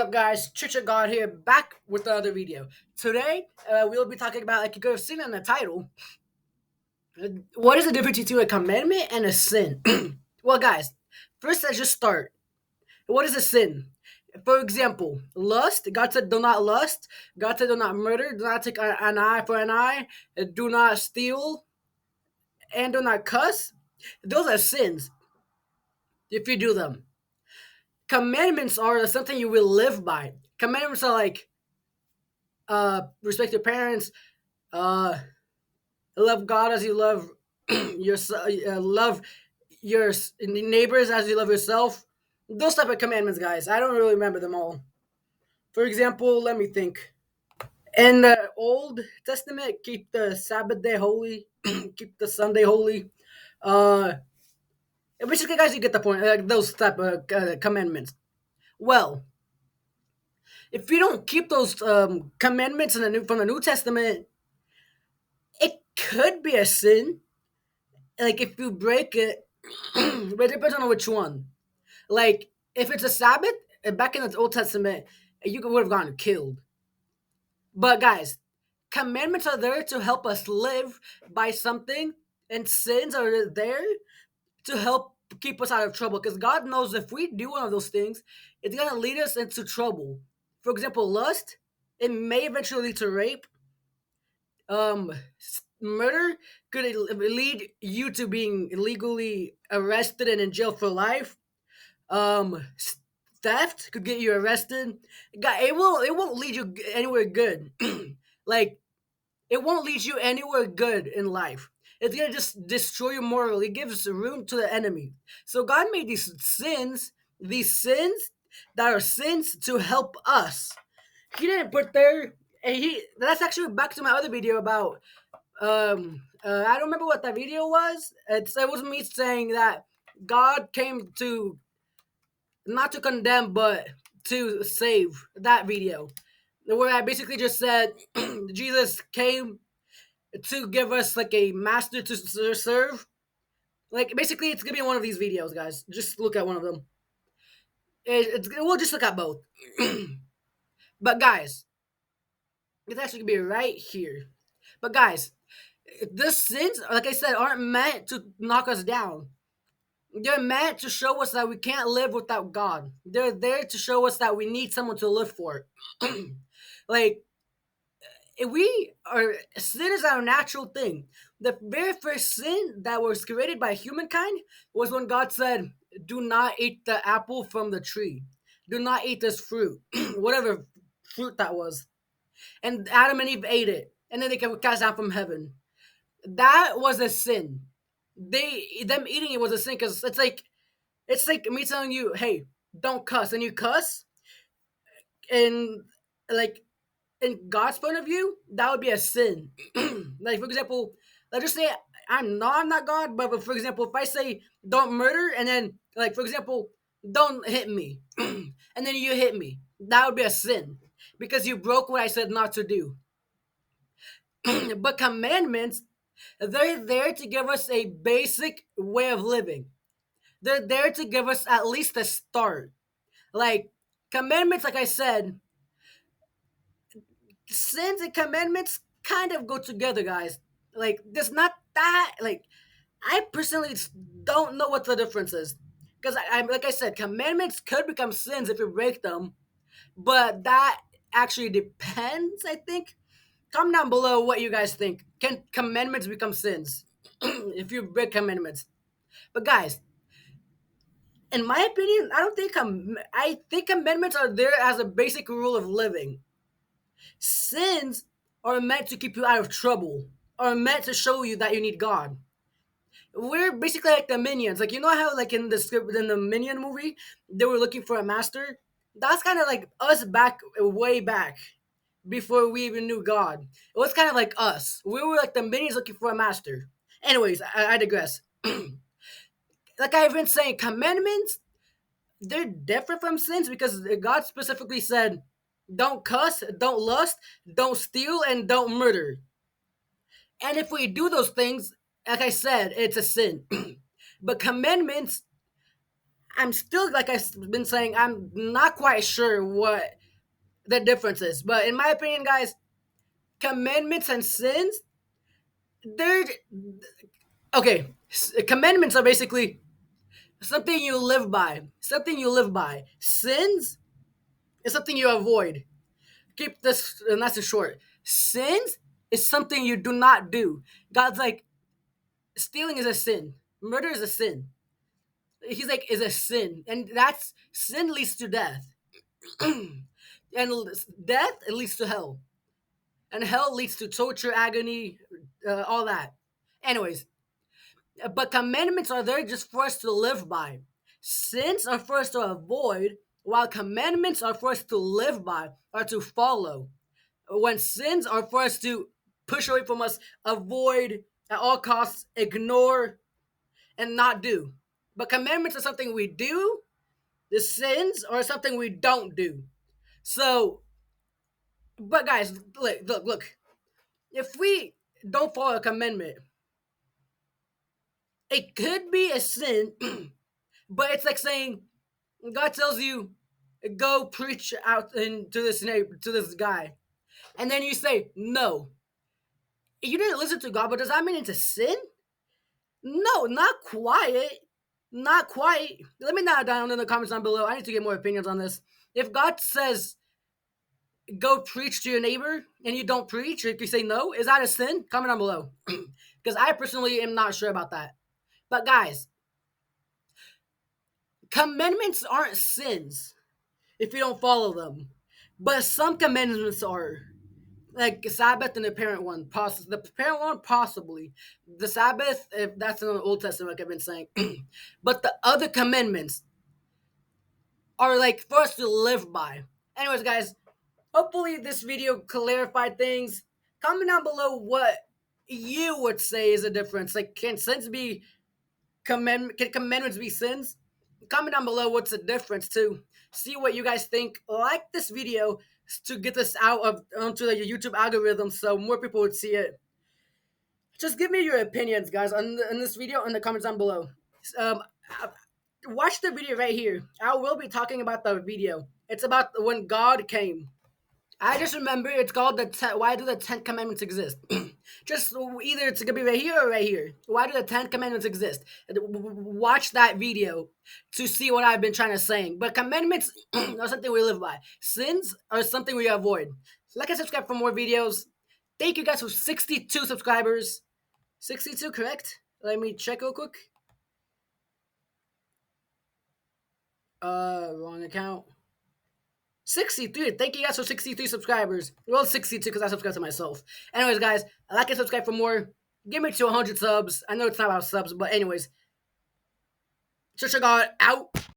What's up, guys? Church of God here, back with another video. Today, we'll be talking about, like you could have seen in the title, what is the difference between a commandment and a sin? Well, guys, first let's just start. What is a sin? For example, lust. God said, "Do not lust." God said, "Do not murder. Do not take an eye for an eye. Do not steal, and do not cuss." Those are sins if you do them. Commandments are something you will live by. Commandments are like respect your parents, uh, love God as you love love your neighbors as you love yourself. Those type of commandments, guys. I don't really remember them all. For example, let me think. In the Old Testament, keep the Sabbath day holy, keep the Sunday holy. Uh, Basically, guys, you get the point. Those type of commandments. Well, if you don't keep those commandments in the new from the New Testament, it could be a sin. Like if you break it, but it depends on which one. Like if it's a Sabbath, back in the Old Testament, you would have gotten killed. But guys, commandments are there to help us live by something, and sins are there to help keep us out of trouble. Because God knows if we do one of those things, it's gonna lead us into trouble. For example, lust, it may eventually lead to rape. Murder could lead you to being illegally arrested and in jail for life. um Theft could get you arrested. It won't lead you anywhere good. Like it won't lead you anywhere good in life. It's gonna just destroy you morally. It gives room to the enemy. So God made these sins that are sins to help us. He didn't put there. And he that's actually back to my other video about I don't remember what that video was. It was me saying that God came to not to condemn but to save. That video where I basically just said Jesus came to give us like a master to serve. Like basically, it's gonna be one of these videos, guys. Just look at one of them. We'll just look at both. But guys, it's actually gonna be right here. But guys, the sins, like I said, aren't meant to knock us down. They're meant to show us that we can't live without God. They're there to show us that we need someone to live for. Like we are sin is our natural thing. The very first sin that was created by humankind was when God said, "Do not eat the apple from the tree. Do not eat this fruit, whatever fruit that was." And Adam and Eve ate it, and then they got cast down from heaven. That was a sin. Them eating it was a sin because it's like me telling you, "Hey, don't cuss," and you cuss, and like in God's point of view, that would be a sin. Like for example, let's just say I'm not God, but for example, if I say don't murder, and then like for example, don't hit me, and then you hit me, that would be a sin because you broke what I said not to do. But commandments, they're there to give us a basic way of living. They're there to give us at least a start. Like commandments, like I said, sins and commandments kind of go together, guys. Like, there's not that like I personally don't know what the difference is because I like I said, commandments could become sins if you break them, but that actually depends. I think. Comment down below what you guys think. Can commandments become sins if you break commandments? But guys, in my opinion, I think commandments are there as a basic rule of living. Sins are meant to keep you out of trouble, are meant to show you that you need God. We're basically like the minions. Like you know how like in the script in the Minion movie, they were looking for a master? That's kind of like us back way back before we even knew God. It was kind of like us. We were like the minions looking for a master. Anyways, I digress. Like I've been saying, commandments, they're different from sins because God specifically said, don't cuss, don't lust, don't steal, and don't murder. And if we do those things, like I said, it's a sin. But commandments, I'm still, like I've been saying, I'm not quite sure what the difference is. But in my opinion, guys, commandments and sins, they're okay. Commandments are basically something you live by, something you live by. Sins is something you avoid. Keep this nice and short. Sins is something you do not do. God's like, stealing is a sin, murder is a sin. He's like, is a sin, and that's sin leads to death, and death it leads to hell, and hell leads to torture, agony, all that. Anyways, but commandments are there just for us to live by. Sins are for us to avoid, while commandments are for us to live by or to follow. When sins are for us to push away from us, avoid at all costs, ignore, and not do. But commandments are something we do, the sins are something we don't do. So, but guys, look. If we don't follow a commandment, it could be a sin, but it's like saying God tells you, go preach out into this neighbor, to this guy, and then you say no. You didn't listen to God, but does that mean it's a sin? No, not quite. Not quite. Let me know down in the comments down below. I need to get more opinions on this. If God says go preach to your neighbor and you don't preach, if you say no, is that a sin? Comment down below. Because I personally am not sure about that. But guys, commandments aren't sins if you don't follow them. But some commandments are. Like Sabbath and the parent one, the parent one possibly. The Sabbath, if that's in the Old Testament, like I've been saying. But the other commandments are like for us to live by. Anyways, guys, hopefully this video clarified things. Comment down below what you would say is a difference. Like, can sins be can commandments be sins? Comment down below what's the difference too. See what you guys think. Like this video to get this out of onto the YouTube algorithm so more people would see it. Just give me your opinions, guys, on this video in the comments down below. Um, watch the video right here. I will be talking about the video. It's about when God came. I just remember it's called Why do the Ten Commandments exist? Just either it's gonna be right here or right here. Why do the Ten Commandments exist? Watch that video to see what I've been trying to say. But commandments are something we live by. Sins are something we avoid. Like and subscribe for more videos. Thank you guys for 62 subscribers. 62, correct? Let me check real quick. Wrong account. 63. Thank you guys for 63 subscribers. Well, 62 because I subscribe to myself. Anyways, guys, like and subscribe for more. Give me to 100 subs. I know it's not about subs, but anyways. Church of God out.